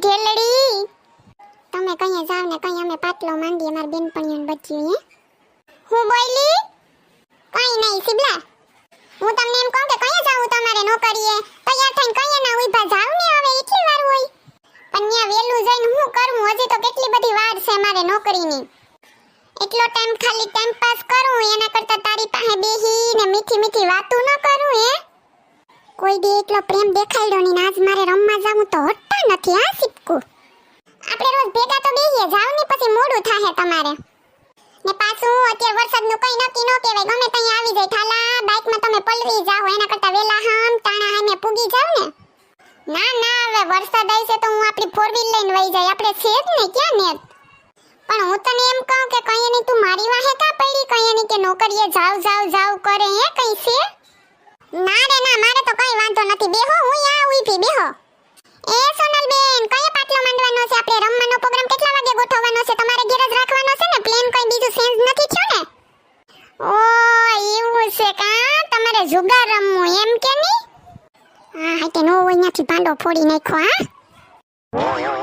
ઢેલડી. તમે કઈ જાવ ને કઈ અમે પાટલો માંડીએ માર બેનપણીઓને બચ્યું હે. હું બોલી? કઈ નહીં સિબલા. હું તમને એમ કહું કે કઈ જાવ તમારે નોકરીએ તૈયાર થઈને કઈ ના ઉભા જાવ ને હવે એટલી વાર હોય. પણ ન્યા વેલું જઈને હું કરું હજી તો કેટલી બધી વાર છે મારે નોકરીની. એટલો ટાઈમ ખાલી ટાઈમ પાસ કરું એના કરતા તારી પાસે બેહીને મીઠી મીઠી વાતો ન કરું હે. કોઈ દી એટલો પ્રેમ દેખાડ્યો ની આજ મારે રમવા જાવું તો હટતા નથી આ સિપકુ. આપણે રોજ ભેગા તો બેહીએ જાવ ને પછી મોડું થાહે તમારે. ને પાછું અત્યારે વરસાદનું કઈ નક્કી ન કહેવાય ગમે ત્યાં આવી જાય ઠાલા બાઇકમાં તમે પલરી જાવ એના કરતા વેલા હામ તાણા હામે પૂગી જાવ ને. ના ના હવે વરસાદ આવશે તો હું આપણી 4 વ્હીલ લઈને વઈ જાય આપણે છે જ ને ક્યાં ને. પણ હું તને એમ કહું કે કઈ ની તું મારી વાહે કા પડી કઈ ની કે નોકરીએ જાવ કરે હે કઈ છે? ના રે ના મારે તો કઈ વાંધો નથી બેહો હું આ ઉભી બેહો. એ સોનલબેન કયો પાટલો માંડવાનો છે આપણે રમવાનો પ્રોગ્રામ કેટલા વાગે ગોઠવવાનો છે તમારે ઘેર જ રાખવાનો છે ને પ્લેન કોઈ બીજું ચેન્જ નથી થયો ને? ઓ એવું છે કા તમારે જુગાર રમવું એમ કે ની? હા કે નો હોય ત્યાંથી પાંડો ફોડી નાખો હા.